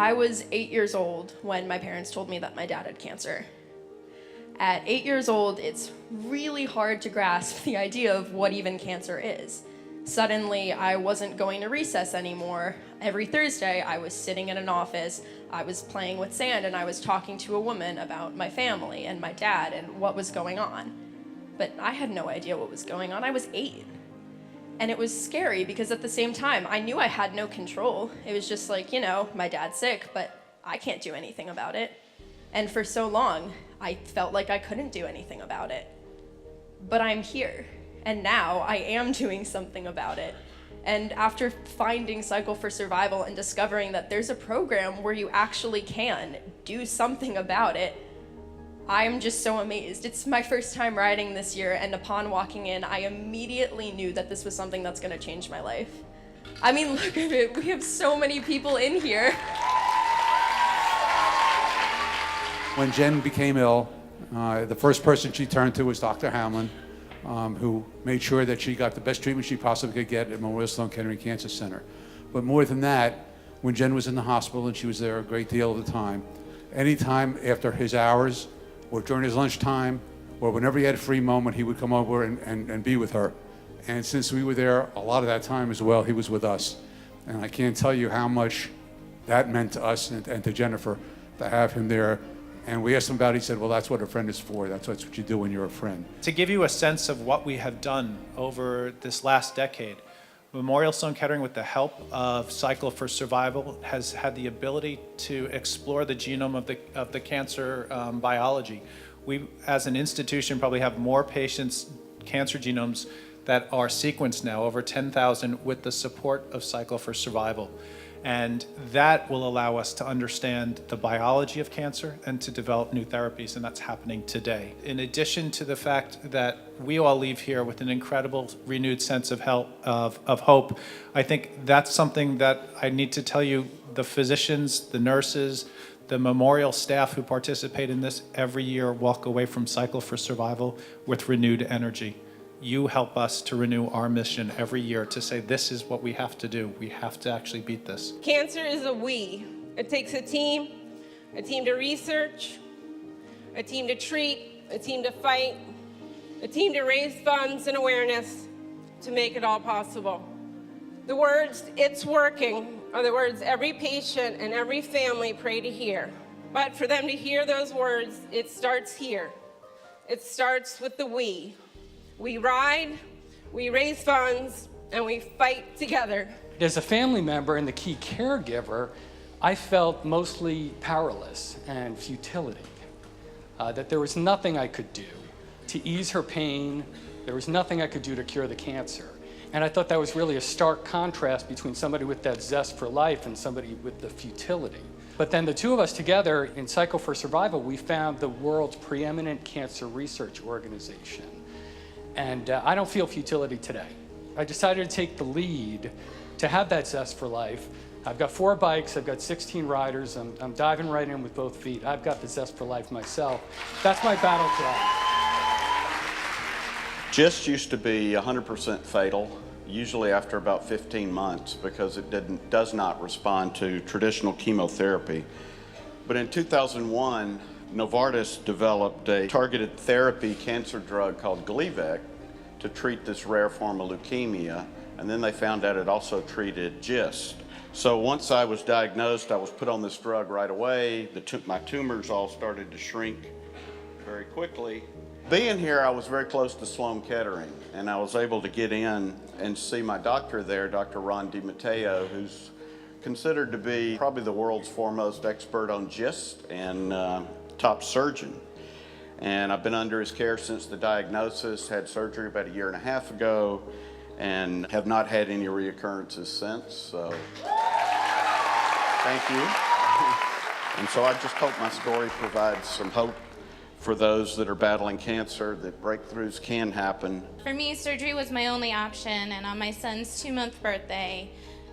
I was 8 years old when my parents told me that my dad had cancer. At 8 years old, it's really hard to grasp the idea of what even cancer is. Suddenly, I wasn't going to recess anymore. Every Thursday, I was sitting in an office, I was playing with sand, and I was talking to a woman about my family and my dad and what was going on. But I had no idea what was going on. I was 8. And it was scary because at the same time, I knew I had no control. It was just like, my dad's sick, but I can't do anything about it. And for so long, I felt like I couldn't do anything about it. But I'm here, and now I am doing something about it. And after finding Cycle for Survival and discovering that there's a program where you actually can do something about it, I'm just so amazed. It's my first time riding this year, and upon walking in, I immediately knew that this was something that's gonna change my life. I mean, look at it, we have so many people in here. When Jen became ill, the first person she turned to was Dr. Hamlin, who made sure that she got the best treatment she possibly could get at Memorial Sloan Kettering Cancer Center. But more than that, when Jen was in the hospital, and she was there a great deal of the time, anytime after his hours, or during his lunchtime, or whenever he had a free moment, he would come over and be with her. And since we were there a lot of that time as well, he was with us. And I can't tell you how much that meant to us and to Jennifer to have him there. And we asked him about it, he said, well, that's what a friend is for. That's what you do when you're a friend. To give you a sense of what we have done over this last decade, Memorial Sloan Kettering, with the help of Cycle for Survival, has had the ability to explore the genome of the cancer biology. We, as an institution, probably have more patients' cancer genomes that are sequenced now, over 10,000, with the support of Cycle for Survival. And that will allow us to understand the biology of cancer and to develop new therapies, and that's happening today. In addition to the fact that we all leave here with an incredible renewed sense of hope, I think that's something that I need to tell you, the physicians, the nurses, the memorial staff who participate in this every year walk away from Cycle for Survival with renewed energy. You help us to renew our mission every year to say this is what we have to do. We have to actually beat this. Cancer is a we. It takes a team to research, a team to treat, a team to fight, a team to raise funds and awareness to make it all possible. The words, "it's working," are the words every patient and every family pray to hear. But for them to hear those words, it starts here. It starts with the we. We ride, we raise funds, and we fight together. As a family member and the key caregiver, I felt mostly powerless and futility. That there was nothing I could do to ease her pain. There was nothing I could do to cure the cancer. And I thought that was really a stark contrast between somebody with that zest for life and somebody with the futility. But then the two of us together in Cycle for Survival, we found the world's preeminent cancer research organization. And I don't feel futility today. I decided to take the lead to have that zest for life. I've got 4 bikes, I've got 16 riders, I'm diving right in with both feet. I've got the zest for life myself. That's my battle cry. GIST used to be 100% fatal, usually after about 15 months, because it does not respond to traditional chemotherapy. But in 2001, Novartis developed a targeted therapy cancer drug called Gleevec to treat this rare form of leukemia, and then they found out it also treated GIST. So once I was diagnosed, I was put on this drug right away. My tumors all started to shrink very quickly. Being here, I was very close to Sloan Kettering, and I was able to get in and see my doctor there, Dr. Ron DiMatteo, who's considered to be probably the world's foremost expert on GIST and top surgeon. And I've been under his care since the diagnosis, had surgery about 1.5 years ago, and have not had any reoccurrences since, so thank you. And so I just hope my story provides some hope for those that are battling cancer, that breakthroughs can happen. For me, surgery was my only option, and on my son's 2-month birthday,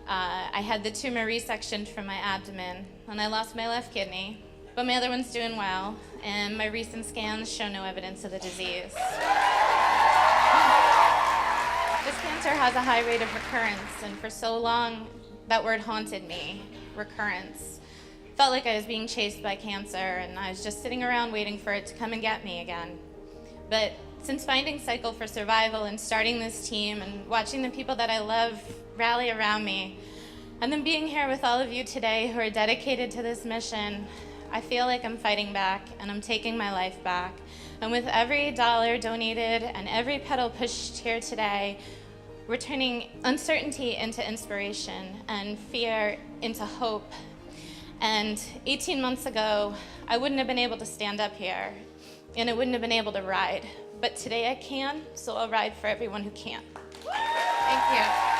I had the tumor resectioned from my abdomen, and I lost my left kidney. But my other one's doing well, and my recent scans show no evidence of the disease. This cancer has a high rate of recurrence, and for so long, that word haunted me, recurrence. felt like I was being chased by cancer, and I was just sitting around waiting for it to come and get me again. But since finding Cycle for Survival and starting this team and watching the people that I love rally around me, and then being here with all of you today who are dedicated to this mission, I feel like I'm fighting back and I'm taking my life back. And with every dollar donated and every pedal pushed here today, we're turning uncertainty into inspiration and fear into hope. And 18 months ago, I wouldn't have been able to stand up here, and I wouldn't have been able to ride. But today I can, so I'll ride for everyone who can't. Thank you.